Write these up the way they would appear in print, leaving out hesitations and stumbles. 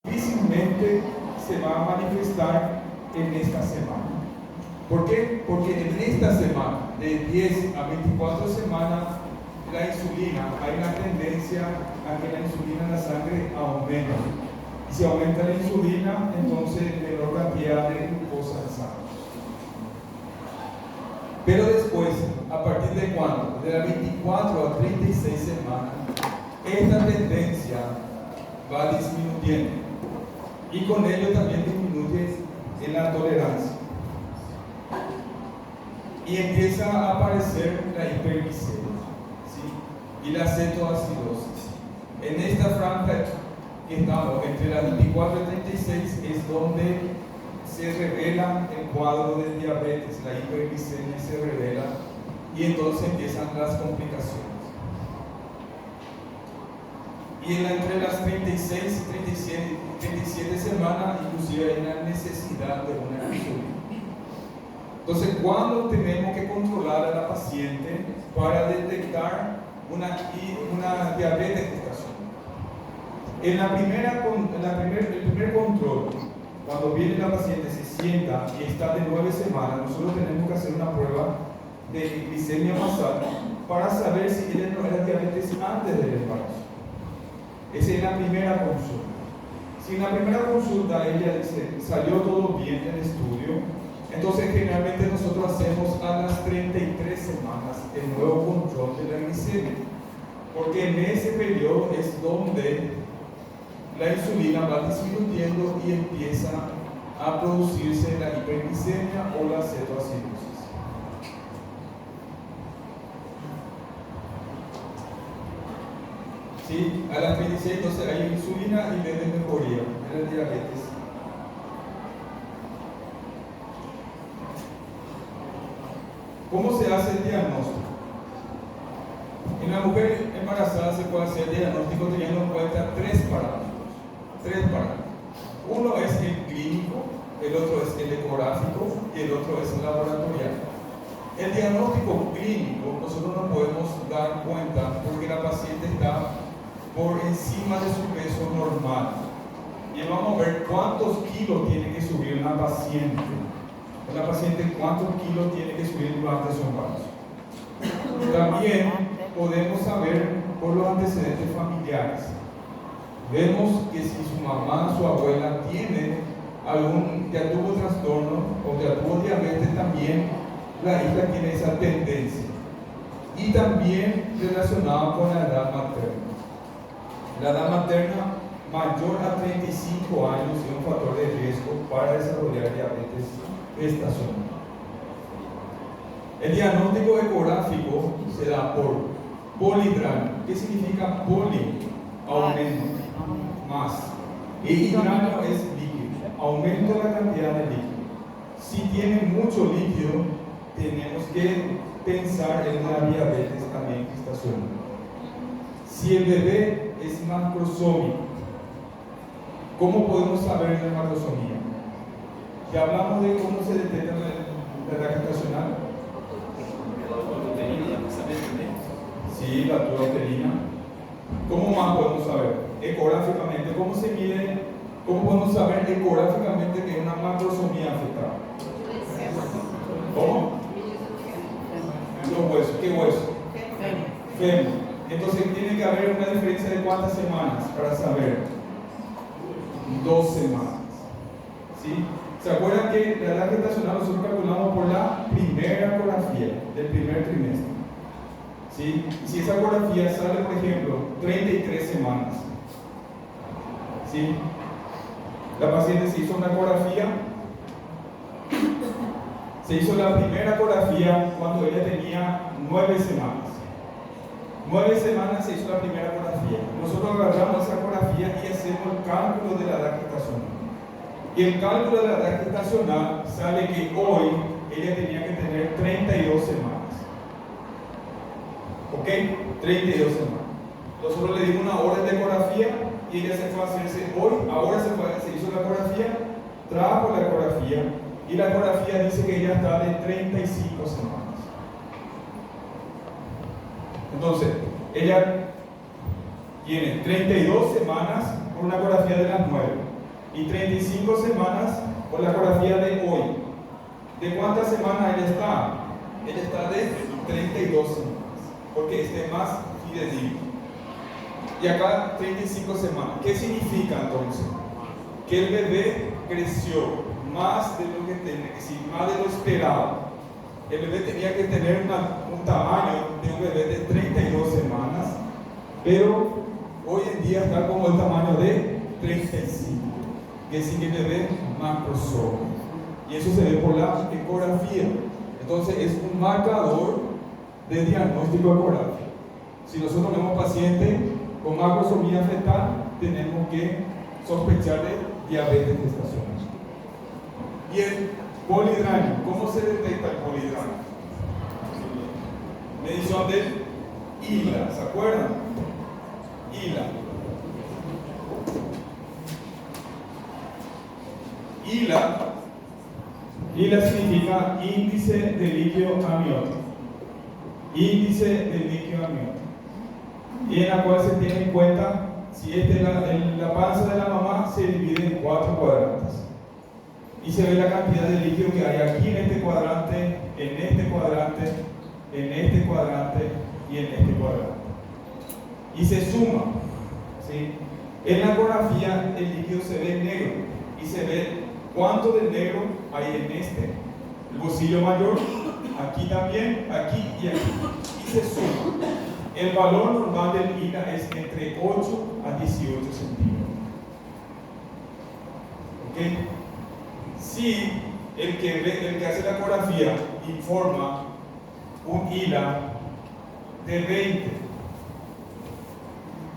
difícilmente se va a manifestar en esta semana. ¿Por qué? Porque en esta semana, de 10 a 24 semanas, la insulina, hay una tendencia a que la insulina en la sangre aumente. Y si aumenta la insulina, entonces menor cantidad de glucosa en sangre. Pero después, ¿a partir de cuándo? De las 24 a 36 semanas, esta tendencia va disminuyendo. Y con ello también disminuye en la tolerancia. Y empieza a aparecer la hiperglicemia, ¿sí? Y la cetoacidosis. En esta franja que estamos, entre las 24 y 36, es donde se revela el cuadro de diabetes, la hiperglicemia se revela y entonces empiezan las complicaciones. Y entre las 36 y 37 semanas, inclusive hay una necesidad de una insulina. Entonces, ¿cuándo tenemos que controlar a la paciente para detectar una diabetes gestacional? El primer control, cuando viene la paciente, se sienta y está de 9 semanas, nosotros tenemos que hacer una prueba de glicemia basal para saber si ella no era diabetes antes del embarazo. Esa es la primera consulta. Si en la primera consulta ella dice, salió todo bien en el estudio, entonces generalmente nosotros hacemos a las 33 semanas el nuevo control de la glicemia, porque en ese periodo es donde la insulina va disminuyendo y empieza a producirse la hiperglicemia o la cetoacidosis. ¿Sí? A las 36 entonces hay insulina y leve mejoría en la diabetes. ¿Cómo se hace el diagnóstico? En la mujer embarazada se puede hacer el diagnóstico teniendo en cuenta tres parámetros. Uno es el clínico, el otro es el ecográfico y el otro es el laboratorial. El diagnóstico clínico nosotros no podemos dar cuenta porque la paciente está por encima de su peso normal. Y vamos a ver cuántos kilos tiene que subir una paciente. Una paciente cuántos kilos tiene que subir durante su embarazo. También podemos saber por los antecedentes familiares. Vemos que si su mamá, su abuela ya tuvo trastorno o ya tuvo diabetes, también la hija tiene esa tendencia. Y también relacionado con la edad materna. La edad materna mayor a 35 años es un factor de riesgo para desarrollar diabetes gestacional. El diagnóstico ecográfico se da por poligrano. ¿Qué significa poli? Aumento, más. Y grano es líquido, aumento de la cantidad de líquido. Si tiene mucho líquido, tenemos que pensar en la diabetes también gestacional. Si el bebé es macrosómico, ¿cómo podemos saber la macrosomía? Ya hablamos de cómo se detecta la edad gestacional. Sí, la tuberculina. ¿Cómo más podemos saber? Ecográficamente, ¿cómo se mide? ¿Cómo podemos saber ecográficamente que es una macrosomía afectada? ¿Cómo? Los huesos. ¿Qué hueso? Fémur. Entonces tiene que haber una diferencia de cuántas semanas para saber. 2 semanas. ¿Sí? ¿Se acuerdan que la edad gestacional nosotros calculamos por la primera ecografía del primer trimestre? ¿Sí? Si esa ecografía sale, por ejemplo, 33 semanas, ¿sí? La paciente se hizo una ecografía, se hizo la primera ecografía cuando ella tenía 9 semanas. 9 semanas se hizo la primera ecografía. Nosotros agarramos esa ecografía y hacemos el cálculo de la edad gestacional. Y el cálculo de la edad gestacional sale que hoy ella tenía que tener 32 semanas. ¿Ok? 32 semanas. Nosotros le dimos una orden de ecografía y ella se fue a hacerse hoy. Ahora se hizo la ecografía, trajo la ecografía y la ecografía dice que ella está de 35 semanas. Entonces, ella tiene 32 semanas por una ecografía de las 9. Y 35 semanas por la ecografía de hoy. ¿De cuántas semanas él está? Él está de 32 semanas, porque esté más fidedigno. Y acá 35 semanas. ¿Qué significa entonces? Que el bebé creció más de lo que tenía, es decir, más de lo esperado. El bebé tenía que tener un tamaño de un bebé de 32 semanas, pero hoy en día está como el tamaño de 35, que es el bebé macrosoma. Y eso se ve por la ecografía. Entonces es un marcador de diagnóstico ecográfico. Si nosotros vemos pacientes con macrosomía fetal, tenemos que sospechar de diabetes gestacional. Y el polidramio, ¿cómo se detecta el polidramio? Medición del ILA, ¿se acuerdan? ILA. ILA significa índice de líquido amniótico. Índice de líquido amniótico. Y en la cual se tiene en cuenta, si la panza de la mamá se divide en 4 cuadrantes. Y se ve la cantidad de líquido que hay aquí en este cuadrante, en este cuadrante, en este cuadrante y en este cuadrante. Y se suma, ¿sí? En la ecografía el líquido se ve negro y se ve cuánto de negro hay en el bolsillo mayor, aquí también, aquí y aquí. Y se suma. El valor normal del ILA es entre 8 a 18 centímetros. ¿Ok? Si el que hace la ecografía informa un ILA de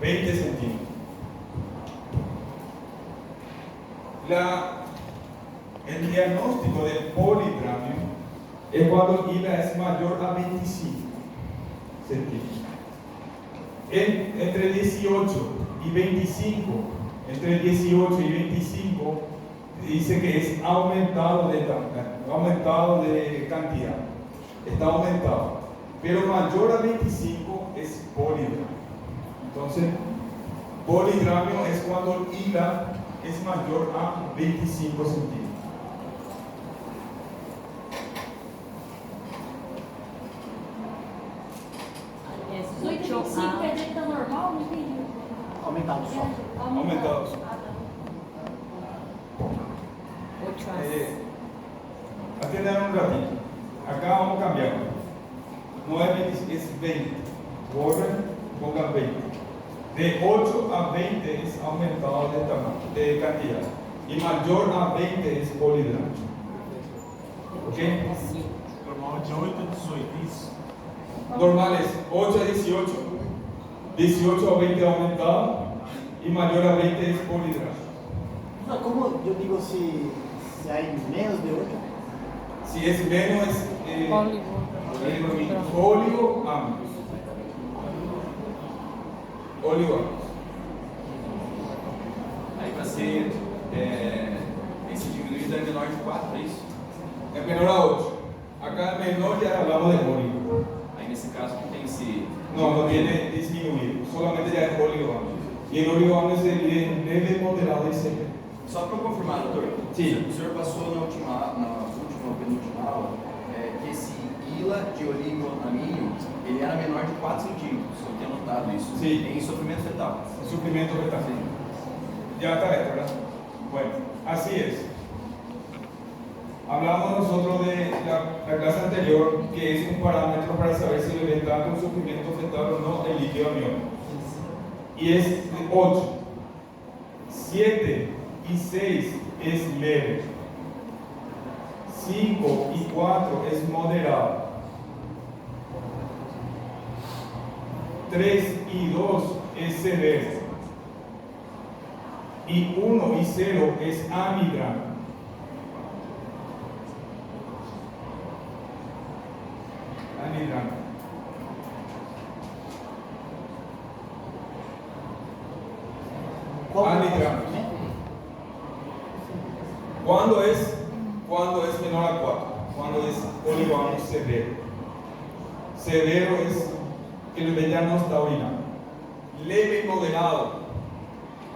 20 centímetros, el diagnóstico del polidramio es cuando el ILA es mayor a 25 centímetros. Entre 18 y 25, entre 18 y 25, dice que es aumentado de cantidad, está aumentado, pero mayor a 25 es polidramio. Entonces, polidramio es cuando el ILA es mayor a 25 centímetros. Normal, não entendi. Aumentado só. Aumentados. Atiendan un ratito. Acá vamos a cambiar. No es 20, es 20. Borren, pongan 20. De 8 a 20 es aumentado de tamaño, de cantidad. Y mayor a 20 es polidramio. ¿Ok? Normal de 8 a 18, isso? Normal es 8 a 18. 18 a 20 aumentado. Y mayor a 20 es polidramio. Como eu digo se hay menos de 8? Si es menos es oligoamnios. Oligoamnios. Aí vai ser esse diminuído é menor de 4, é isso? É menor a 8. Acá menor ya hablamos de oligo. Aí nesse caso não tem esse... No tiene disminuido, solamente ya es oligoamnios. Y el oligoamnios se divide en leve, moderado y severo. Só para confirmar, doutor, Sim. o senhor passou na última ou penúltima aula que esse ILA de oligoamínio, ele era menor de 4 centímetros, eu tinha notado isso, Sim. em sofrimento fetal. Sufrimiento fetal. Ya está esto, ¿verdad? Bueno, así es. Hablamos nosotros de la clase anterior, que es un parámetro para saber si el bebé está con sufrimiento fetal o no el líquido amniótico. Y es 8. 7 y 6 es leve. 5 y 4 es moderado. 3 y 2 es severo. Y 1 y 0 es amigrano. Amigrano. Amigrano. ¿Cuándo es menor a 4? Cuando es oligoamnio severo. Severo es que el bebé ya no está orinando. Leve y moderado,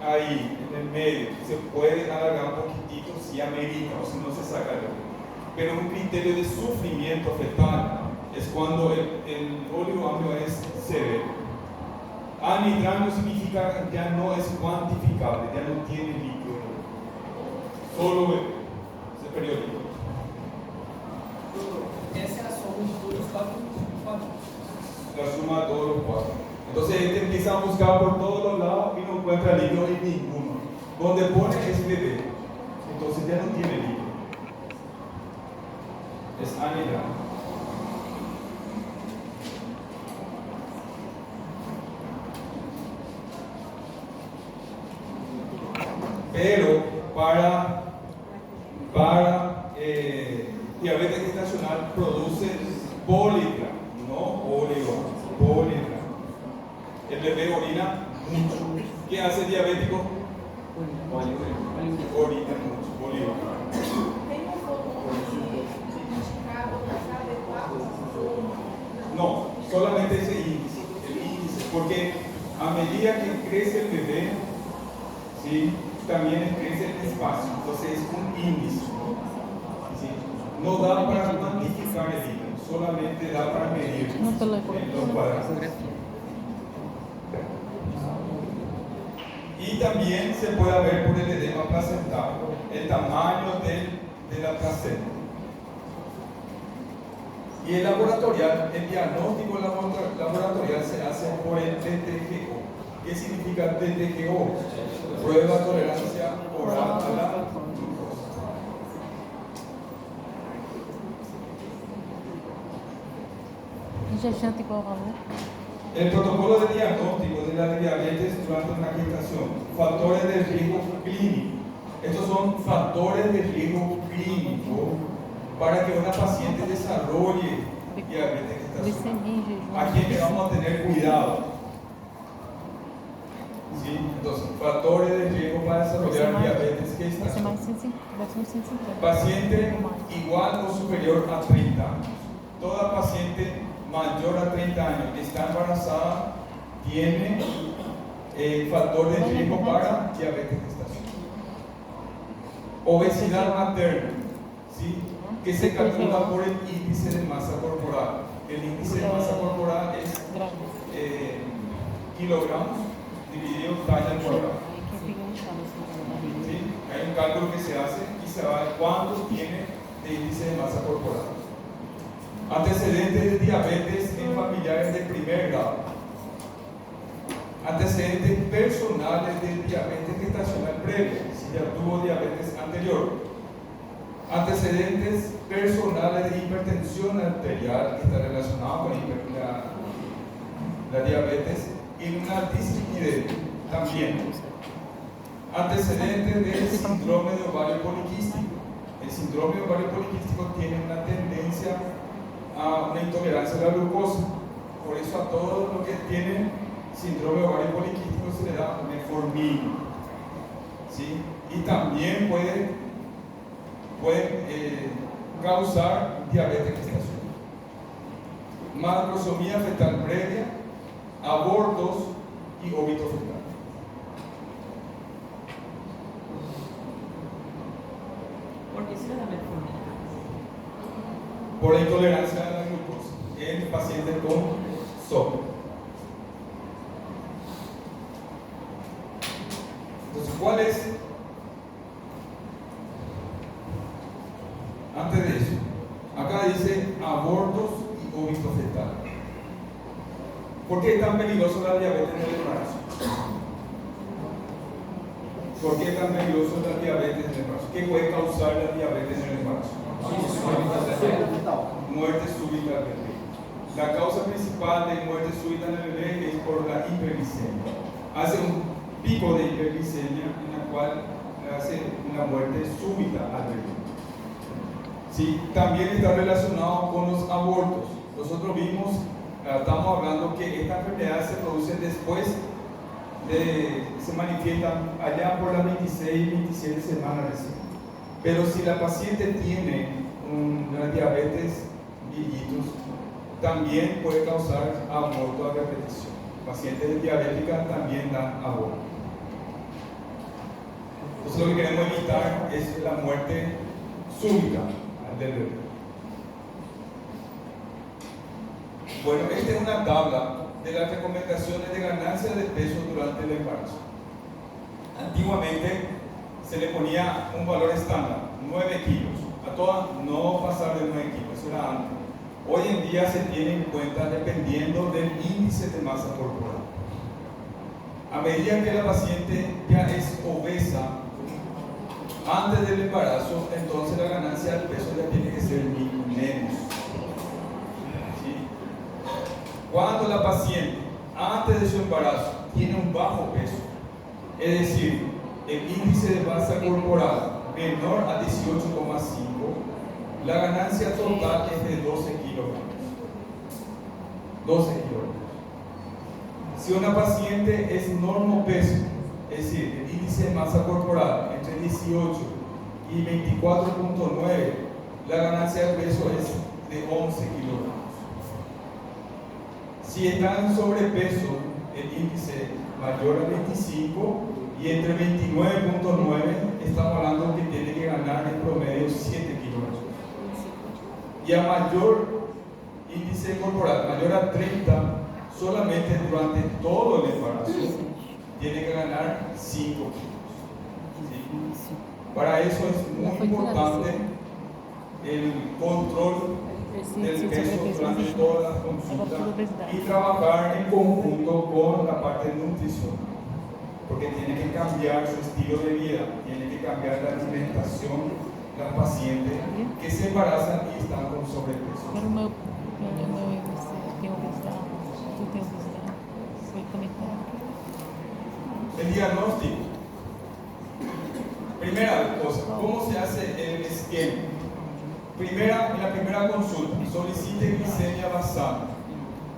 ahí, el medio. Se puede alargar un poquitito si amerita o si no se saca el bebé. Pero un criterio de sufrimiento fetal es cuando el oligoamnio es severo. Anidranio significa ya no es cuantificable, ya no tiene líquido. Solo bebé, ese periódico. Essa é a soma de todos os quatro. La suma de todos los cuatro. Entonces este empieza a buscar por todos los lados y no encuentra líquido en ninguno. Donde pone es bebé, entonces ya no tiene líquido. Es anidranio. Pero para diabetes gestacional produce poligrama, no oligoamnio, poligrama. El bebé orina mucho. ¿Qué hace el diabético? Orina mucho, poligrama. Tem um pouco de indicado para adequado. No, solamente ese índice, el índice, porque a medida que crece el bebé, ¿sí? También crece el espacio, entonces es un índice, ¿sí? No da para cuantificar el líquido, solamente da para medir los cuadrados. Y también se puede ver por el edema placental el tamaño de la placenta. Y el laboratorial, el diagnóstico laboratorial se hace por el DTGO. ¿Qué significa DTGO? Prueba de tolerancia oral a la glucosa. Injeção igual valor. El protocolo de diagnóstico de la diabetes durante una gestación. Factores de riesgo clínico. Estos son factores de riesgo clínico para que una paciente desarrolle diabetes gestacional. ¿A quién le vamos a tener cuidado? ¿Sí? Entonces, factores de riesgo para desarrollar diabetes Vai ser gestacional. mais 150. Vai ser uns 150. Paciente igual o superior a 30 años. Toda paciente mayor a 30 años que está embarazada tiene factor de riesgo para diabetes gestacional. Obesidad materna, ¿sí? Que se calcula por el índice de masa corporal. El índice de masa corporal es kilogramos dividido talla al cuadrado. ¿Sí? Hay un cálculo que se hace y se va a ver cuánto tiene de índice de masa corporal. Antecedentes de diabetes en familiares de primer grado. Antecedentes personales de diabetes gestacional previa, si ya tuvo diabetes anterior. Antecedentes personales de hipertensión arterial, que está relacionado con la diabetes, y una dislipidemia también. Antecedentes del síndrome de ovario poliquístico. El síndrome de ovario poliquístico tiene una tendencia a una intolerancia a la glucosa. Por eso a todos los que tienen síndrome de ovario poliquístico se le da metformina. ¿Sí? Y también puede causar diabetes gestacional. Macrosomía fetal previa, abortos y óbito fetal. Por que se dá metformina? Por la intolerancia a la glucosa en pacientes con SOP. Entonces, ¿cuál es? Antes de eso, acá dice abortos y óbito fetal. ¿Por qué es tan peligroso la diabetes en el embarazo? ¿Por qué es tan peligroso la diabetes en el embarazo? ¿Qué puede causar la diabetes en el embarazo? Muerte súbita del bebé. La causa principal de muerte súbita en el bebé es por la hiperglicemia. Hace un pico de hiperglicemia en la cual hace una muerte súbita al bebé. Sí, también está relacionado con los abortos. Nosotros vimos, estamos hablando que esta enfermedad se produce después se manifiestan allá por las 26, 27 semanas recién. Pero si la paciente tiene una diabetes mellitus, también puede causar aborto a repetición. Pacientes diabéticas también dan aborto. Entonces lo que queremos evitar es la muerte súbita del bebé. Bueno, esta es una tabla de las recomendaciones de ganancia de peso durante el embarazo. Antiguamente se le ponía un valor estándar, 9 kilos. A todas no pasar de 9 kilos, eso era antes. Hoy en día se tiene en cuenta dependiendo del índice de masa corporal. A medida que la paciente ya es obesa antes del embarazo, entonces la ganancia del peso ya tiene que ser menos. ¿Sí? Cuando la paciente antes de su embarazo tiene un bajo peso, es decir, el índice de masa corporal menor a 18,5, la ganancia total es de 12 kilogramos. 12 kilogramos. Si una paciente es normopeso, es decir, el índice de masa corporal entre 18 y 24,9, la ganancia de peso es de 11 kilogramos. Si está en sobrepeso, el índice mayor a 25 y entre 29,9, estamos hablando que tiene que ganar en promedio 7 kilogramos. Y a mayor índice corporal, mayor a 30, solamente durante todo el embarazo tiene que ganar 5 kilos. ¿Sí? Para eso es muy importante el control del peso durante todas las consultas y trabajar en conjunto con la parte nutricional, porque tiene que cambiar su estilo de vida, tiene que cambiar la alimentación de las pacientes que se embarazan y están con sobrepeso. Pero meu tem obesidade, tu tem obesidade, foi conectado. El diagnóstico. Primera cosa, ¿cómo se hace el esquema? En la primera consulta, solicite glicemia basal.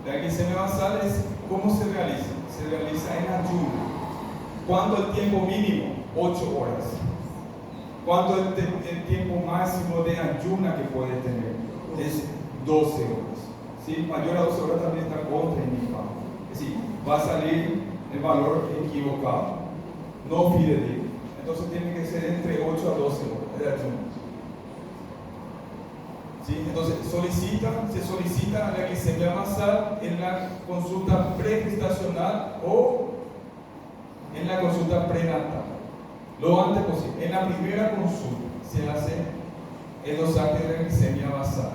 La glicemia basal es ¿cómo se realiza? Se realiza en ayuno. ¿Cuánto el tiempo mínimo? 8 horas. ¿Cuánto el tiempo máximo de ayuna que puede tener? Es 12 horas. ¿Sí? Mayor a 12 horas también está contraindicado. Es decir, va a salir el valor equivocado, no fidedigno. Entonces tiene que ser entre 8 a 12 horas de ayuno. ¿Sí? Entonces se solicita la glicemia basal en la consulta pregestacional o en la consulta prenatal, lo antes posible. En la primera consulta se hace el dosaje de la glicemia basal.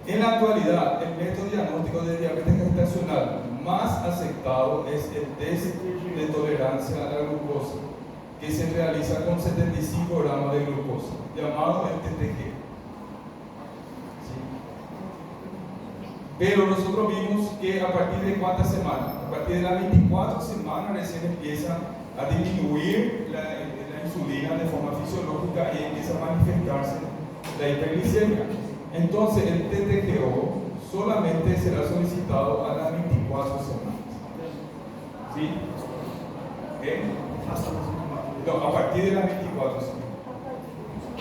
En la actualidad, el método diagnóstico de diabetes gestacional más aceptado es el test de tolerancia a la glucosa, que se realiza con 75 gramos de glucosa, llamado el TTG. Pero nosotros vimos que a partir de cuántas semanas, a partir de las 24 semanas recién empieza a disminuir la insulina de forma fisiológica y empieza a manifestarse la hiperglicemia. Entonces el TTGO solamente será solicitado a las 24 semanas. ¿Sí? ¿Okay? No, a partir de las 24 semanas.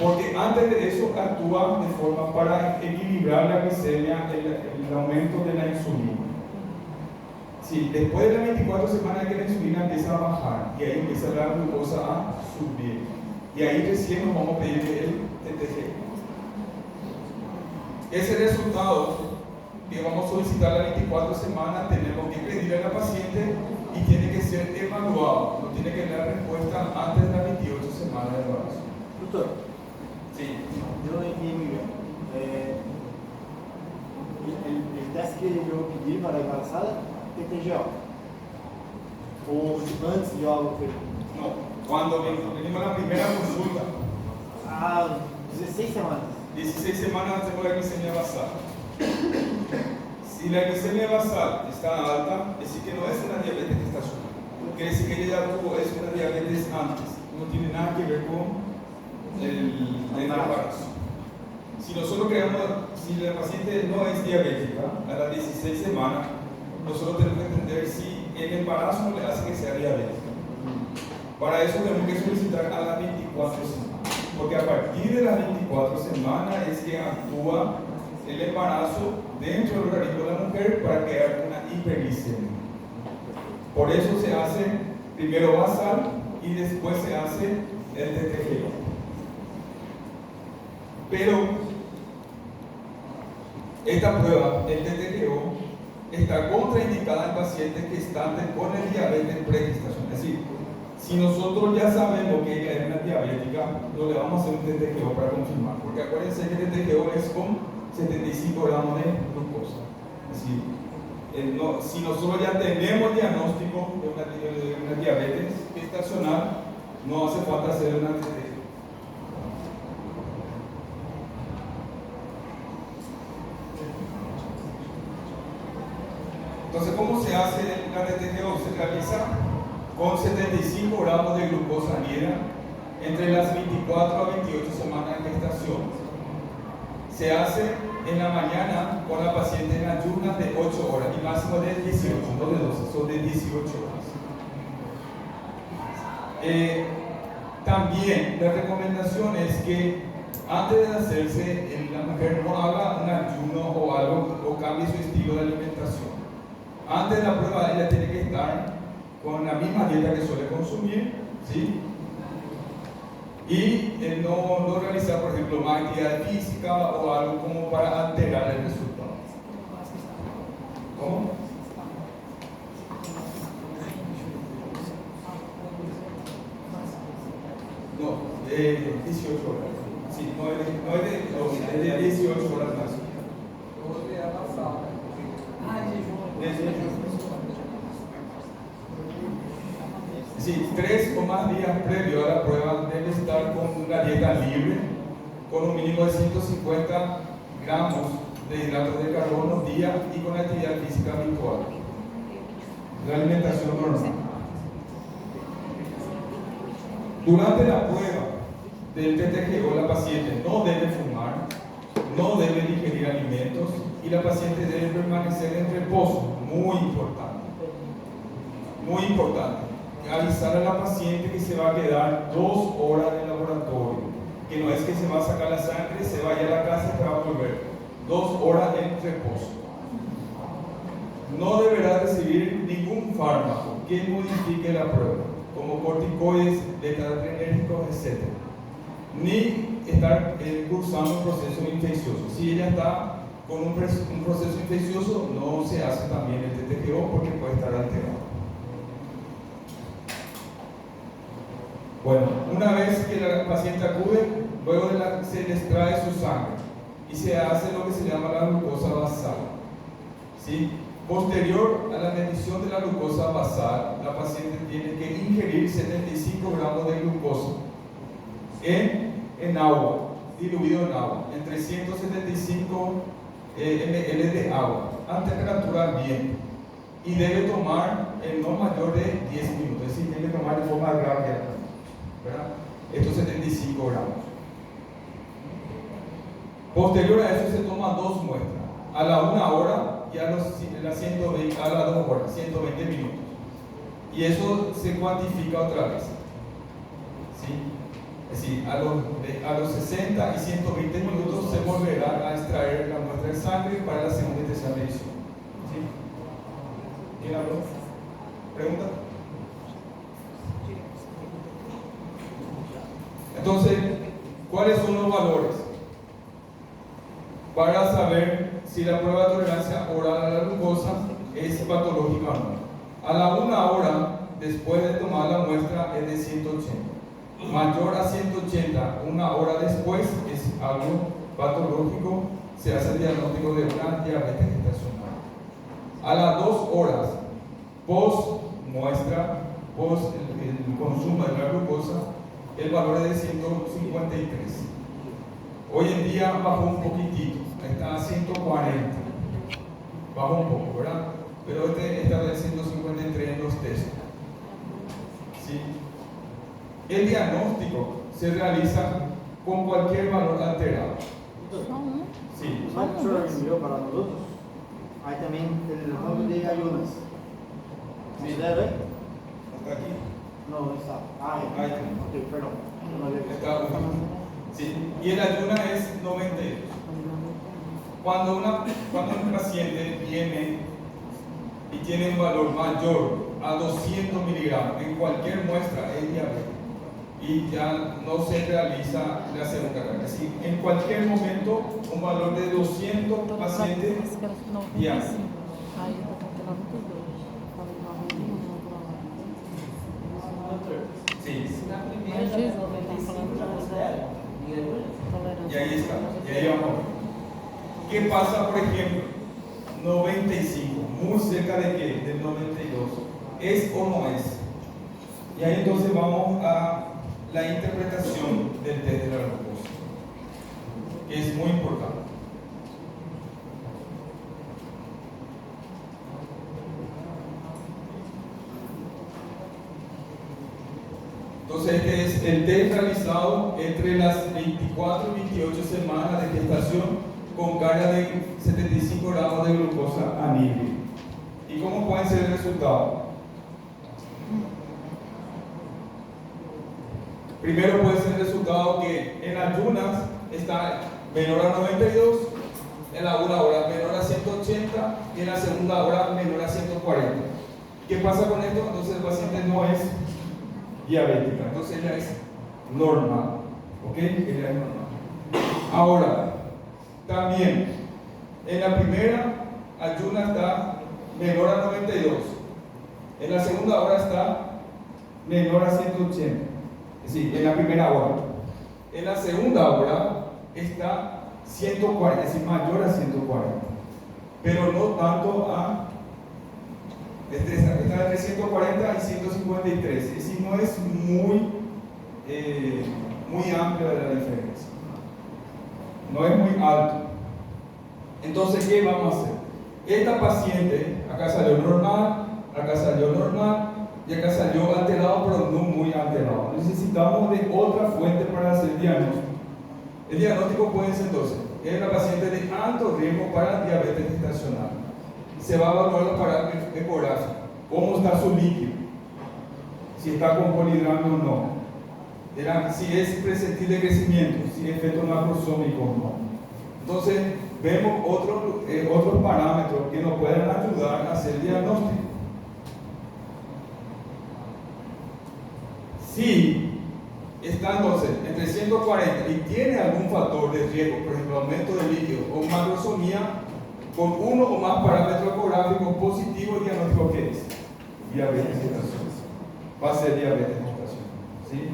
Porque antes de eso actúa de forma para equilibrar la glicemia, el aumento de la insulina. Sí, después de las 24 semanas que la insulina empieza a bajar y ahí empieza la glucosa a subir. Y ahí recién nos vamos a pedir el TTG. Ese resultado que vamos a solicitar a las 24 semanas tenemos que pedirle a la paciente y tiene que ser evaluado. No tiene que dar respuesta antes de las 28 semanas de embarazo. Doctor, Sí. yo no entendí muy bien. El test que yo pedí para embarazada, TTGO. O antes de algo que... No, cuando venimos a la primera consulta, Ah, 16 semanas. 16 semanas hacemos la glicemia basal. Si la glicemia basal está alta, es decir que no es una diabetes gestacional. Quiere decir que ella ya tuvo una diabetes antes. No tiene nada que ver con el embarazo. Si nosotros queremos, si la paciente no es diabética a las 16 semanas, nosotros tenemos que entender si el embarazo no le hace que sea diabética. Para eso tenemos que solicitar a las 24 semanas, porque a partir de las 24 semanas es que actúa el embarazo dentro del organismo de la mujer para crear una hiperglicemia. Por eso se hace primero basal y después se hace el TTGO. Pero esta prueba, el TTGO, está contraindicada en pacientes que están con el diabetes pregestación. Es decir, si nosotros ya sabemos que ella es una diabética, no le vamos a hacer un TTGO para confirmar, porque acuérdense que el TTGO es con 75 gramos de glucosa. Es decir, si nosotros ya tenemos diagnóstico de una diabetes gestacional, no hace falta hacer una TTGO. Entonces, ¿cómo se hace la TTGO? Se realiza con 75 gramos de glucosa diaria entre las 24 a 28 semanas de gestación. Se hace en la mañana con la paciente en ayunas de 8 horas y máximo de 18, no de 12, son de 18 horas. También la recomendación es que antes de hacerse, la mujer no haga un ayuno o algo o cambie su estilo de alimentación. Antes de la prueba ella tiene que estar con la misma dieta que suele consumir, ¿sí? Y no realizar, por ejemplo, más actividad física o algo como para alterar el resultado. ¿Cómo? No, de 18 horas. Sí, no es de 18 horas más. Sí, 3 o más días previo a la prueba debe estar con una dieta libre, con un mínimo de 150 gramos de hidratos de carbono día y con actividad física habitual. La alimentación normal. Durante la prueba del TTGO, la paciente no debe fumar, no debe digerir alimentos y la paciente debe permanecer en reposo. Muy importante. Muy importante. Avisar a la paciente que se va a quedar 2 horas en el laboratorio, que no es que se va a sacar la sangre, se vaya a la casa y se va a volver. 2 horas en reposo. No deberá recibir ningún fármaco que modifique la prueba, como corticoides, beta-adrenérgicos, etc. Ni estar cursando un proceso infeccioso. Si ella está con un proceso infeccioso, no se hace también el TTGO porque puede estar alterado. Bueno, una vez que la paciente acude, luego se le extrae su sangre y se hace lo que se llama la glucosa basal. ¿Sí? Posterior a la medición de la glucosa basal, la paciente tiene que ingerir 75 gramos de glucosa en agua, diluido en agua, en 375 ml de agua, a temperatura ambiente. Y debe tomar en no mayor de 10 minutos, es decir, debe tomar de forma rápida. Estos 75 gramos. Posterior a eso se toman 2 muestras, a la 1 hora y a las 2 horas, 120 minutos. Y eso se cuantifica otra vez. ¿Sí? Es decir, a los 60 y 120 minutos se volverá a extraer la muestra de sangre para la segunda y tercera medición. ¿Sí? ¿Quién habló? ¿Pregunta? Entonces, ¿cuáles son los valores? Para saber si la prueba de tolerancia oral a la glucosa es patológica o no. A la 1 hora después de tomar la muestra es de 180. Mayor a 180, 1 hora después es algo patológico, se hace el diagnóstico de una diabetes gestacional. A las 2 horas, post muestra, post el consumo de la glucosa, el valor es de 153. Hoy en día bajó un poquitito, está a 140. Bajó un poco, ¿verdad? Pero está de 153 en los test. ¿Sí? El diagnóstico se realiza con cualquier valor alterado. Sí. Más solo envió para nosotros. Hay también el rango de ayunas. Sí. ¿Se debe? Hasta aquí. No, está. Ah, Ahí. ok, perdón. No le Está bueno. Sí. Y el ayuna es 92. Cuando un paciente viene y tiene un valor mayor a 200 miligramos en cualquier muestra es diabetes y ya no se realiza la segunda carga. Es decir, en cualquier momento un valor de 200 pacientes diarios. Aí eu botei 92. Falei 91, não vou lá. Sí. Na primeira, Mas Jesus, da não tá 95 falando já nada. considera? Tolerância. Y ahí está. Y ahí vamos a ver. ¿Qué pasa, por ejemplo? 95, muy cerca de qué? Del 92. ¿Es o no es? Y ahí entonces vamos a la interpretación del test de la glucosa, que es muy importante. Entonces este es el test realizado entre las 24 y 28 semanas de gestación con carga de 75 gramos de glucosa anímica. ¿Y cómo puede ser el resultado? Primero puede ser el resultado que en ayunas está menor a 92, en la una hora menor a 180 y en la segunda hora menor a 140. ¿Qué pasa con esto? Entonces el paciente no es diabética, entonces ella es normal, ¿ok? Ella es normal. Ahora, también en la primera ayuna está menor a 92, en la segunda hora está menor a 180, es decir, en la primera hora. En la segunda hora está 140, es decir, mayor a 140, pero no tanto a está entre 140 y 153, es decir, no es muy amplia la diferencia, no es muy alto. Entonces, ¿qué vamos a hacer? Esta paciente, acá salió normal, acá salió normal y acá salió alterado, pero no muy alterado. Necesitamos de otra fuente para hacer el diagnóstico. El diagnóstico puede ser entonces, es una paciente de alto riesgo para diabetes gestacional. Se va a evaluar los parámetros ecográficos, cómo está su líquido, si está con polidrama o no, si es percentil de crecimiento, si es feto macrosómico o no. Entonces, vemos otros parámetros que nos pueden ayudar a hacer el diagnóstico. Si está entonces entre 140 y tiene algún factor de riesgo, por ejemplo, aumento de líquido o macrosomía, con uno o más parámetros ecográficos positivos, diagnóstico que es diabetes gestacional. Va a ser diabetes gestacional. ¿Sí?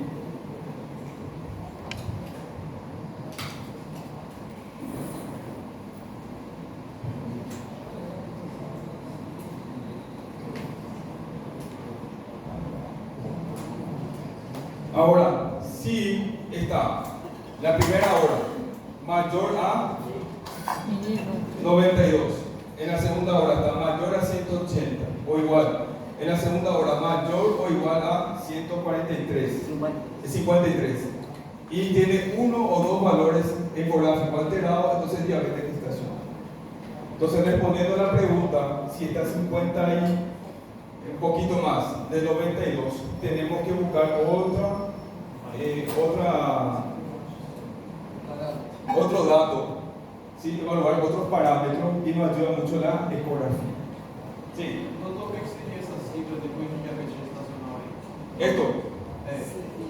Ahora, si está la primera hora mayor a 92, en la segunda hora está mayor a 180 o igual, en la segunda hora mayor o igual a 143, 53, y tiene uno o dos valores ecográficos alterados, entonces diabetes gestacional. Entonces, respondiendo a la pregunta, si está 50 y un poquito más de 92, tenemos que buscar otro dato, ¿sí? Evaluar otros parámetros y nos ayuda mucho la ecografía. Sí. Doutor, o que seria essa sigla depois de diabetes gestacional aí? Esto,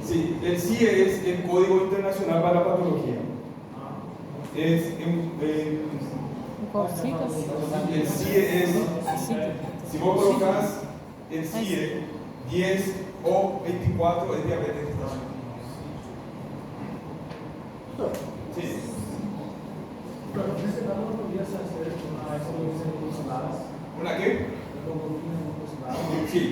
sí, el CIE es el Código Internacional para la Patología. Es Qual sigla? el CIE es, si vos colocas el CIE 10 o 24 es diabetes gestacional. Sí. Pero esse dado não podia ser as soluções glucosiladas. ¿Una qué? Hemoglobina glucosilada. Sí.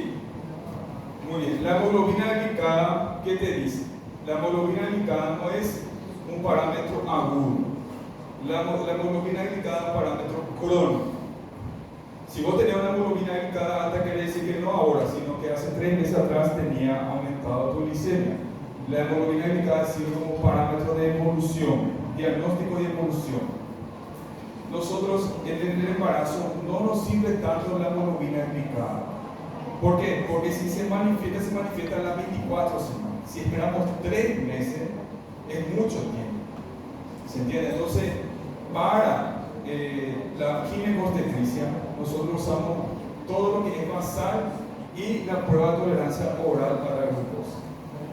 Muy bien. La hemoglobina glicada, ¿qué te dice? La hemoglobina glicada no es un parámetro agudo. La hemoglobina glicada es un parámetro crónico. Si vos tenías una hemoglobina glicada alta, quiere decir que no ahora, sino que hace 3 meses atrás tenía aumentado tu glicemia. La hemoglobina glicada sirve como parámetro de evolución, diagnóstico de evolución. Nosotros en el embarazo no nos sirve tanto la hemoglobina glicada. ¿Por qué? Porque si se manifiesta en las 24 semanas. Si esperamos 3 meses, es mucho tiempo. ¿Se entiende? Entonces, para la ginecobstetricia, nosotros usamos todo lo que es basal y la prueba de tolerancia oral para la glucosa.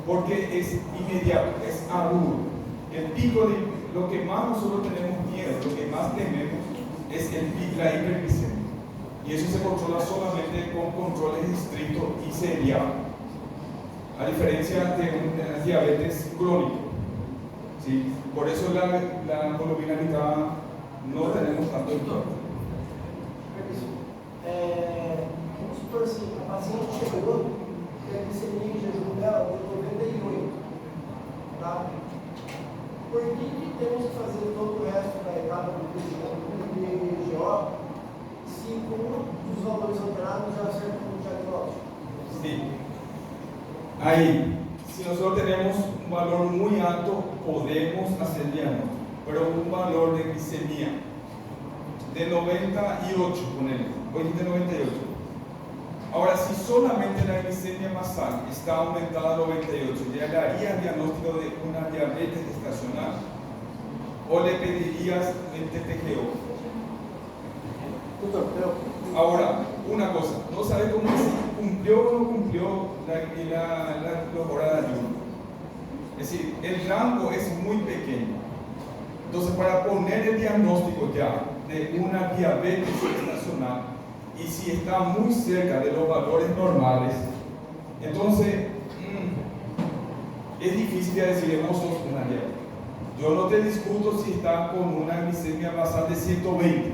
Porque es inmediato, es agudo. El pico de lo que más nosotros tenemos miedo, lo que más tememos es la hiperglicemia. Y eso se controla solamente con controles estrictos y seriados. A diferencia de una diabetes crónica. ¿Sí? Por eso la hemoglobina glicada no tenemos tanto impacto. Vamos supor assim, a paciente chegou e a glicemia em jejum dela deu 98. Tá? Por que temos que fazer todo o resto da etapa do PGO se um dos valores alterados já serve como diagnóstico? Sí. Ahí, si nosotros tenemos un valor muy alto, podemos hacer diagnóstico, pero un valor de glicemia de 98, ponele, hoy de 98. Ahora, si solamente la glicemia basal está aumentada a 98, ¿ya le harías diagnóstico de una diabetes gestacional? ¿O le pedirías el TTGO? Ahora, una cosa, no sabe cómo si cumplió o no cumplió los horas de ayuno. Es decir, el rango es muy pequeño. Entonces, para poner el diagnóstico ya de una diabetes gestacional, y si está muy cerca de los valores normales, entonces es difícil de decir, vos sos una diabetes. Yo no te discuto si está con una glicemia basal de 120.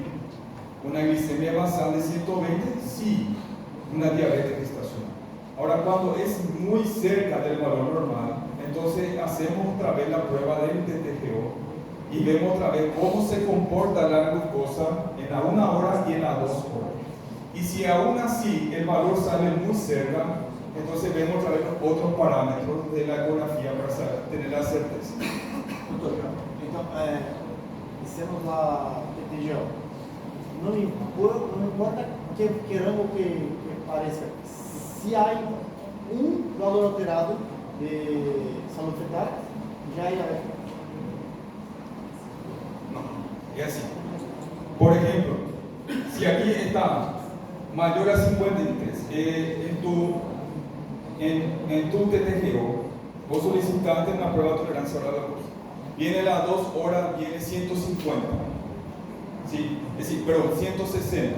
Una glicemia basal de 120, sí, una diabetes gestacional. Ahora, cuando es muy cerca del valor normal, entonces hacemos otra vez la prueba del TTGO y vemos otra vez cómo se comporta la glucosa en la 1 hora y en la 2 horas. Y si aún así el valor sale muy cerca, entonces vemos otra vez los otros parámetros de la ecografía para tener la certeza. Doutor, então, fizemos lá TTGO. Não importa que queramos que pareça, se há valor alterado de saúde fetal, já é. No, es así. Por ejemplo, si aquí está mayor a 53, en tu TTGO, vos solicitaste una prueba de tolerancia oral a la glucosa. Viene las 2 horas, viene 150. ¿Sí? Es decir, perdón, 160.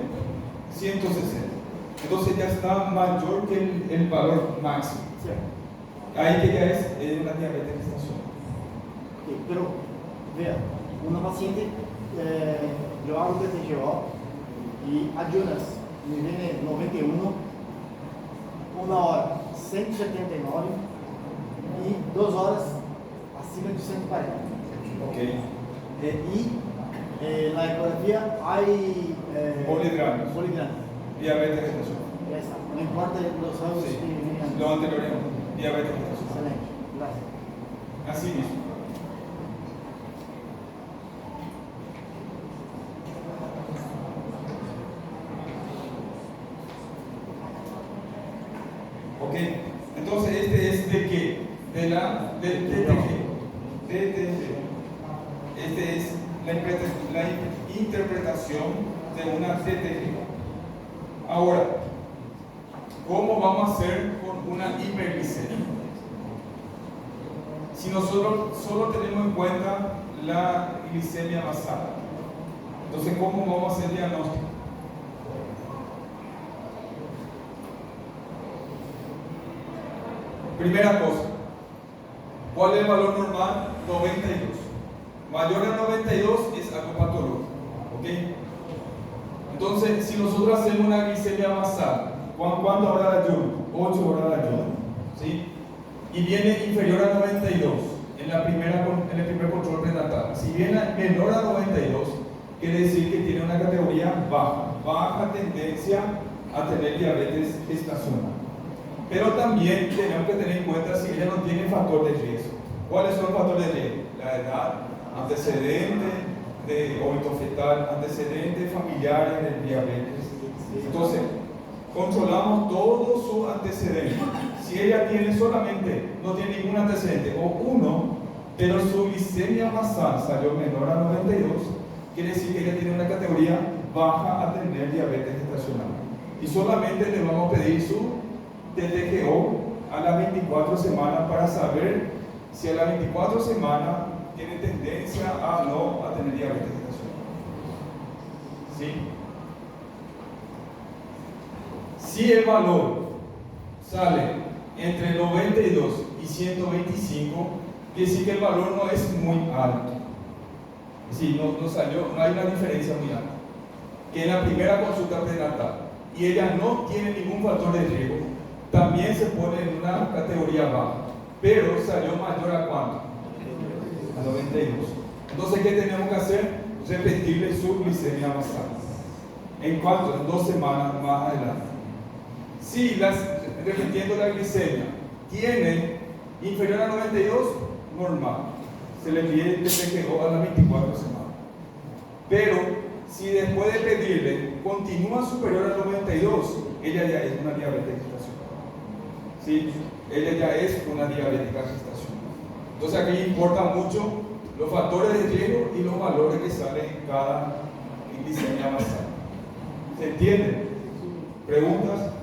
Entonces ya está mayor que el valor máximo. Sí. Ahí que ya es una diabetes gestacional. Okay, pero, vea, una paciente, yo hago TTGO y ayunas, me viene 91, 1 hora 179 y 2 horas acima de 140. Ok. Y la ecografía hay Polihidratos. Diabetes gestacional. Ya está, no importa los años Sí. que vienen. Lo anterior era diabetes gestacional. Excelente, gracias. Así mismo. Ok, entonces este es de qué? Del TTG. Este es la interpretación de una TTG. Ahora, ¿cómo vamos a hacer con una hiperglicemia? Si nosotros solo tenemos en cuenta la glicemia basal, entonces ¿cómo vamos a hacer el diagnóstico? Primera cosa, ¿cuál es el valor normal? 92. Mayor a 92 es algo patológico. ¿Ok? Entonces, si nosotros hacemos una glicemia basal, ¿cuántas horas de ayuno? 8 horas de ayuno. ¿Sí? Y viene inferior a 92 en el primer control prenatal. Si viene menor a 92, quiere decir que tiene una categoría baja tendencia a tener diabetes gestacional. Pero también tenemos que tener en cuenta si ella no tiene factor de riesgo. ¿Cuáles son los factores de riesgo? La edad, antecedentes de óbito fetal, antecedentes familiares de diabetes. Entonces, controlamos todos sus antecedentes. Si ella no tiene ningún antecedente o uno, pero su glicemia basal salió menor a 92, quiere decir que ella tiene una categoría baja a tener diabetes gestacional. Y solamente le vamos a pedir su TTGO a las 24 semanas para saber si a las 24 semanas tiene tendencia a no a tener diabetes gestacional. ¿Sí? Si el valor sale entre 92 y 125, quiere decir que el valor no es muy alto. Sí, no salió, no hay una diferencia muy alta. Que en la primera consulta prenatal y ella no tiene ningún factor de riesgo, también se pone en una categoría baja, pero salió mayor a cuánto? A 92. Entonces, ¿qué tenemos que hacer? Repetirle su glicemia basal. ¿En cuánto? En 2 semanas más adelante. Si repitiendo la glicemia tiene inferior a 92, normal. Se le pide el TTGO a las 24 semanas. Pero si después de pedirle continúa superior a 92, ella ya es una diabética gestacional. ¿Sí? Ella ya es una diabética gestacional. Entonces aquí importa mucho los factores de riesgo y los valores que salen en cada glicemia basal. ¿Se entiende? ¿Preguntas?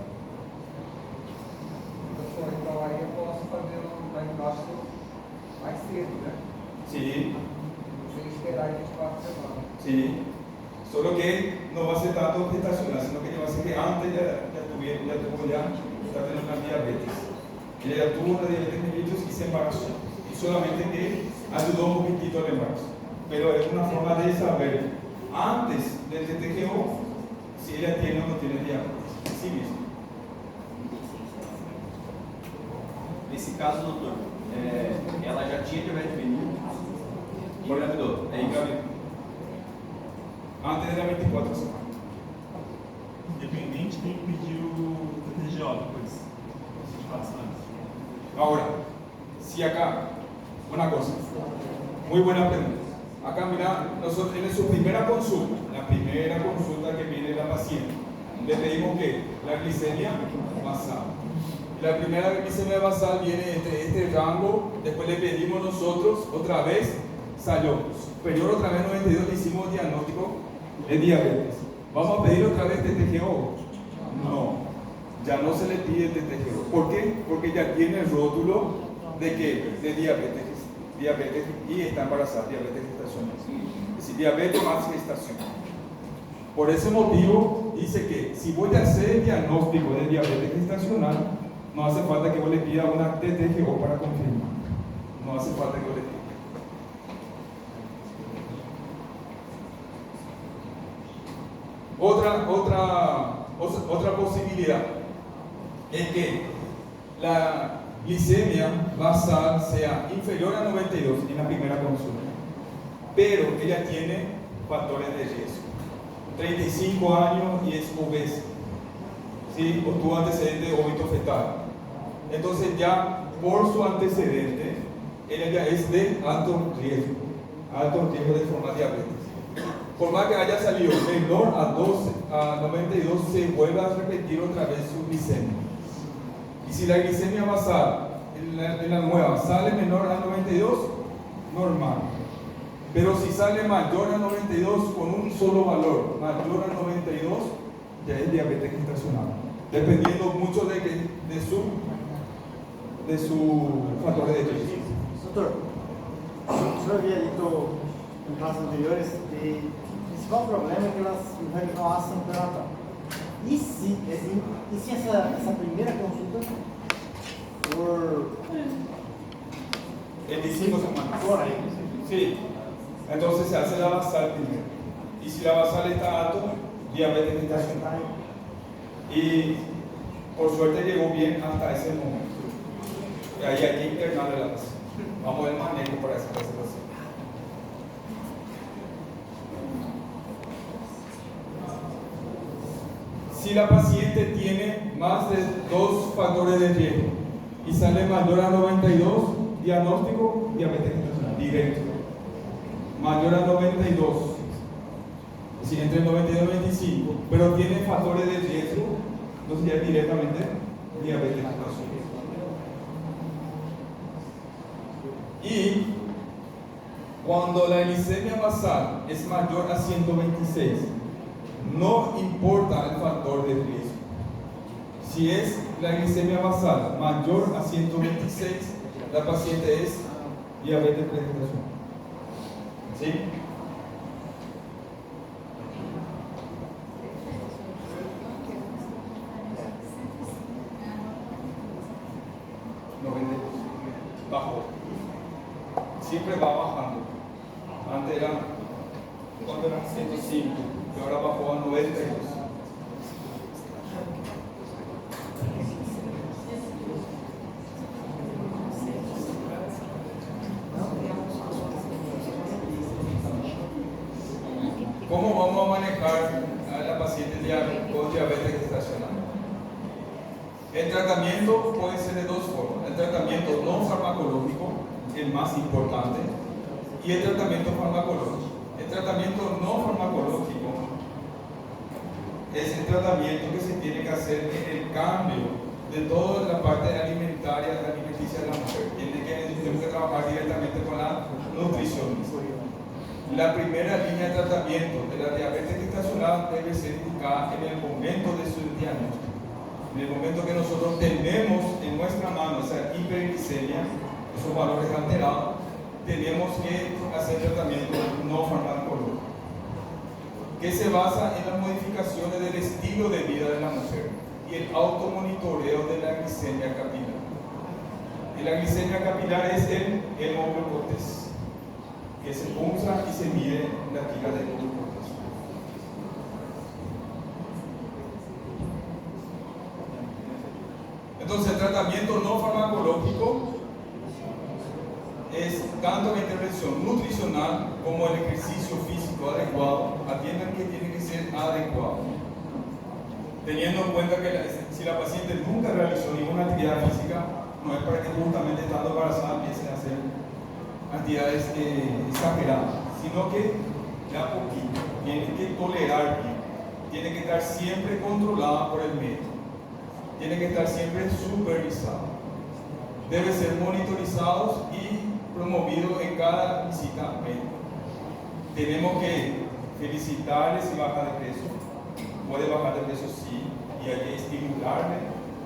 Então aí eu posso fazer um diagnóstico mais cedo, né? Sí. Sem esperar 24 semanas. Sí. Solo que no va a ser tanto gestacional, sino que va a ser que antes ya tuvo está teniendo una diabetes. Ella ya tuvo una diabetes mellitus y se embarazó. Y solamente que ayudó un poquitito al embarazo. Pero es una forma de saber antes del TTGO si ella tiene o no tiene diabetes. Sí mismo. Nesse caso, doutor, ela já tinha diabetes mellitus e engravidou. Ahí cabe. Antes de las 24 semanas. Independente tem que pedir o TTGO depois, esses 24 semanas. Ahora, si acá, una cosa, muy buena pregunta. Acá, mira, nosotros en su primera consulta, la primera consulta que viene la paciente, le pedimos que la glicemia basal. La primera glicemia basal viene entre este rango, después le pedimos nosotros, otra vez, salió superior otra vez 92, le hicimos diagnóstico de diabetes. ¿Vamos a pedir otra vez TTGO? No, ya no se le pide TTGO. ¿Por qué? Porque ya tiene el rótulo de que de diabetes y está embarazada, diabetes gestacional. Es decir, diabetes más gestación. Por ese motivo dice que si voy a hacer el diagnóstico de diabetes gestacional, no hace falta que yo le pida una TTGO para confirmar. No hace falta que yo le pida. Otra posibilidad es que la glicemia basal sea inferior a 92 en la primera consulta, pero ella tiene factores de riesgo, 35 años y es obesa, ¿sí? O tuvo antecedente de óbito fetal. Entonces ya por su antecedente, ella ya es de alto riesgo de formar diabetes. Por más que haya salido menor a 92, se vuelve a repetir otra vez su glicemia. Y si la glicemia basal en la nueva sale menor a 92, normal. Pero si sale mayor a 92 con un solo valor, mayor a 92, ya es diabetes gestacional. Dependiendo mucho de su factor de riesgo. Doutor, o senhor havia dito em classes anteriores que o principal problema é que elas não há ação pré-natal. E se essa primeira consulta por 25 semanas. Por ahí. Sí. Entonces se hace la basal primero. Y si la basal está alto, diabetes gestacional. Y por suerte llegó bien hasta ese momento. Y ahí hay que internarle la basal. Vamos a ver manejo para esa basal. Si la paciente tiene más de 2 factores de riesgo y sale mayor a 92, diagnóstico, diabetes gestacional, directo. Mayor a 92, es decir, entre 92 y 95, pero tiene factores de riesgo, entonces ya es directamente diabetes gestacional. Y cuando la glicemia basal es mayor a 126, no importa el factor de riesgo. Si es la glicemia basal mayor a 126, la paciente es diabetes pregestacional. ¿Sí? Bajó. Siempre va bajando. Antes era, cuando eran 105, y ahora bajó a 92. ¿Cómo vamos a manejar a la paciente con diabetes gestacional? El tratamiento puede ser de dos formas: el tratamiento no farmacológico, el más importante, y el tratamiento farmacológico. El tratamiento no farmacológico es el tratamiento que se tiene que hacer en el cambio de toda la parte alimentaria, alimenticia de la mujer. Tenemos que trabajar directamente con la nutrición. La primera línea de tratamiento de la diabetes gestacional debe ser indicada en el momento de su diagnóstico. En el momento que nosotros tenemos en nuestra mano esa hiperglicemia, esos valores alterados, tenemos que hacer tratamiento no farmacológico, que se basa en las modificaciones del estilo de vida de la mujer y el automonitoreo de la glicemia capilar. Y la glicemia capilar es el hemoglucotés, que se pulsa y se mide la tira de hemoglucotés. Entonces, el tratamiento no farmacológico es tanto la intervención nutricional como el ejercicio físico adecuado. Atiendan que tiene que ser adecuado, teniendo en cuenta que si la paciente nunca realizó ninguna actividad física, no es para que justamente estando embarazada empiecen a hacer actividades exageradas, sino que de a poquito, tiene que tolerar bien, tiene que estar siempre controlada por el médico, tiene que estar siempre supervisado, debe ser monitorizados y promovido en cada visita médica. Tenemos que felicitarles si baja de peso, puede bajar de peso sí, y hay que estimularle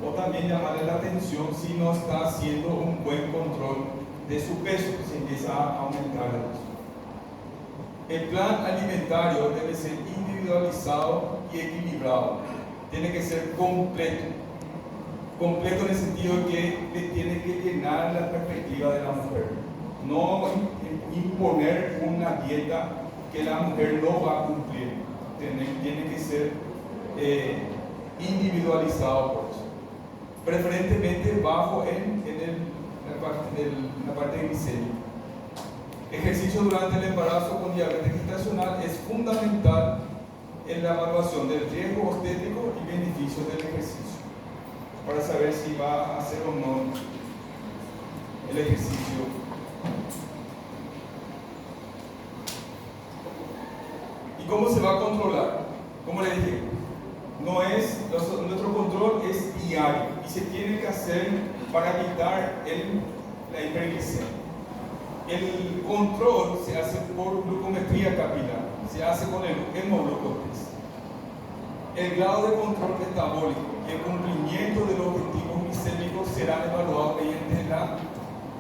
o también llamarle la atención si no está haciendo un buen control de su peso, si empieza a aumentar el peso. El plan alimentario debe ser individualizado y equilibrado, tiene que ser completo en el sentido de que tiene que llenar la perspectiva de la mujer, no imponer una dieta que la mujer no va a cumplir, tiene que ser individualizado por eso, preferentemente bajo en la parte glicémica. Ejercicio durante el embarazo con diabetes gestacional es fundamental en la evaluación del riesgo obstétrico y beneficios del ejercicio, para saber si va a hacer o no el ejercicio. ¿Y cómo se va a controlar? Como le dije, nuestro control es diario y se tiene que hacer para evitar la hiperglicemia. El control se hace por glucometría capilar, se hace con el hemoglucotés. El grado de control metabólico y el cumplimiento de los objetivos glicémicos serán evaluados mediante la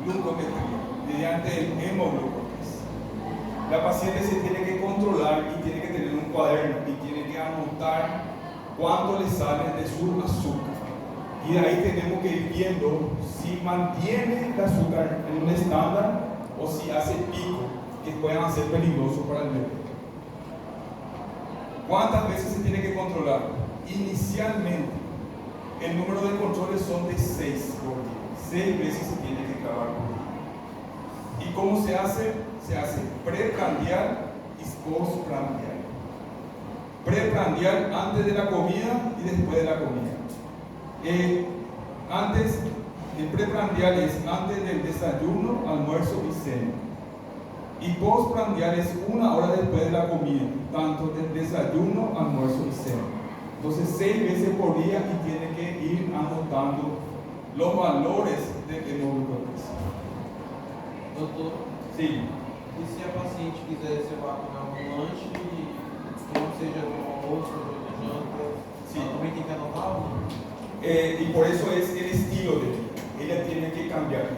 glucometría, mediante el hemoglucotés. La paciente se tiene que controlar y tiene que tener un cuaderno y tiene que anotar cuánto le sale de su azúcar. Y de ahí tenemos que ir viendo si mantiene el azúcar en un estándar o si hace pico que puedan ser peligrosos para el bebé. ¿Cuántas veces se tiene que controlar? Inicialmente, el número de controles son de 6 por día. 6 veces se tiene que acabar por día. ¿Y cómo se hace? Se hace preprandial y postprandial. Preprandial antes de la comida y después de la comida. El preprandial es antes del desayuno, almuerzo y cena. Y postprandial es 1 hora después de la comida, tanto del desayuno, almuerzo y cena. Entonces 6 veces por día y tiene que ir anotando los valores del hemoglucotés. Doutor, Sí. e se a paciente quiser, sei lá, comer um lanche que não seja no almoço ou na janta, Sim. ela também tem que anotar? Y por eso es el estilo de vida. Ella tiene que cambiar.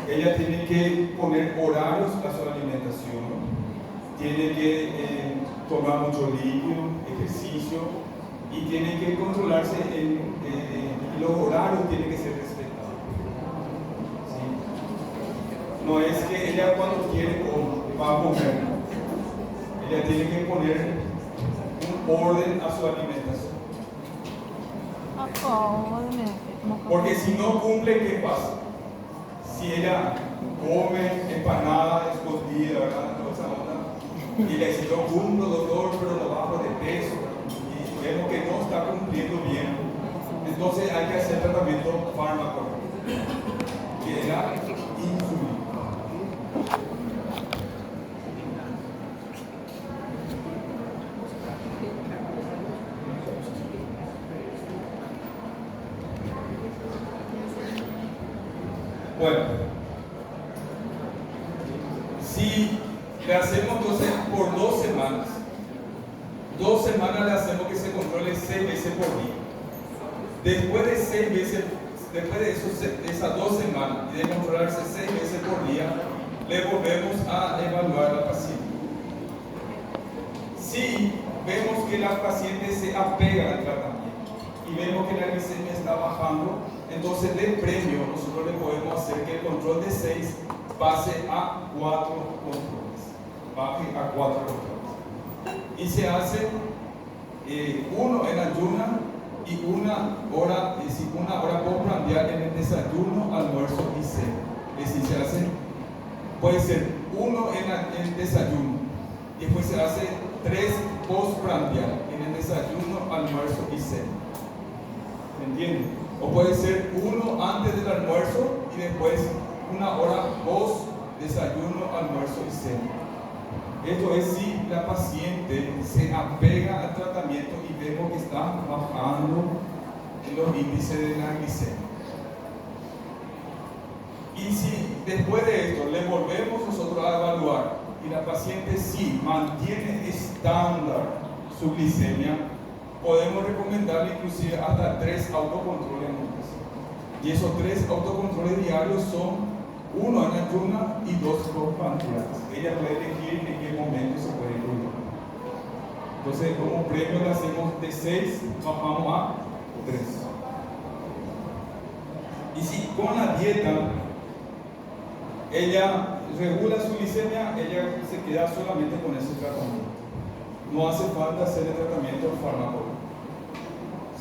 Ella tiene que poner horarios a su alimentación. Tiene que tomar mucho líquido, ejercicio, y tiene que controlarse y los horarios tienen que ser respetados. ¿Sí? No es que ella cuando quiere va a comer. Ella tiene que poner un orden a su alimentación. Porque si no cumple, ¿qué pasa? Si ella come empanada escondida, ¿verdad? Toda esa onda, y le dice, yo cumplo, doctor, pero no bajo de peso, y vemos que no está cumpliendo bien, entonces hay que hacer tratamiento farmacológico, que era insulina. Bueno, si le hacemos entonces por 2 semanas le hacemos que se controle 6 veces por día. Después de 6 veces, después de esas 2 semanas y de controlarse 6 veces por día, le volvemos a evaluar a la paciente. Si vemos que la paciente se apega al tratamiento y vemos que la glicemia está bajando, entonces de premio nosotros le podemos hacer que el control de 6 pase a 4 controles, baje a 4 controles. Y se hace 1 en ayuna y 1 hora postprandial en el desayuno, almuerzo y cena. Es decir, se hace, puede ser 1 en el desayuno y después se hace 3 postprandial en el desayuno, almuerzo y cena. ¿Me entienden? O puede ser 1 antes del almuerzo y después 1 hora post desayuno, almuerzo y cena. Esto es si la paciente se apega al tratamiento y vemos que está bajando los índices de la glicemia. Y si después de esto le volvemos nosotros a evaluar y la paciente sí mantiene estándar su glicemia, podemos recomendarle inclusive hasta 3 autocontroles anuales. Y esos 3 autocontroles diarios son 1 en ayuna y 2 postprandiales. Ella puede elegir en qué momento se puede incluir. Entonces, como premio le hacemos de 6, bajamos a 3. Y si con la dieta ella regula su glicemia, ella se queda solamente con ese tratamiento. No hace falta hacer el tratamiento farmacológico.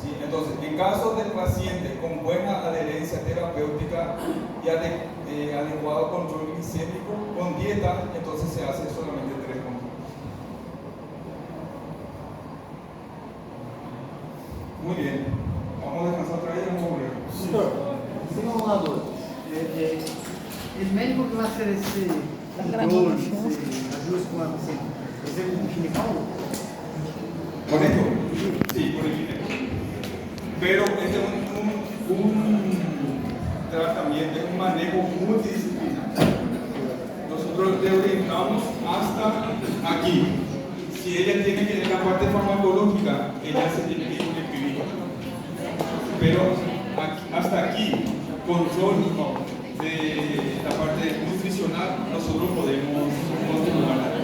¿Sí? Entonces, en caso de pacientes con buena adherencia terapéutica y adecuado control glicémico, con dieta, entonces se hace solamente 3 controles. Muy bien. Vamos a descansar otra vez y vamos a volver. Doutor, tengo uma dúvida. O médico que vai fazer esse controle, esse ajuste com a paciente, é um ginecólogo? ¿Con esto? Sí, con el ginecólogo. Pero este es un tratamiento, es un manejo multidisciplinario. Nosotros le orientamos hasta aquí. Si ella tiene que ir a la parte farmacológica, ella se tiene que ir con el clínico. Pero hasta aquí, control de la parte nutricional, nosotros podemos continuar.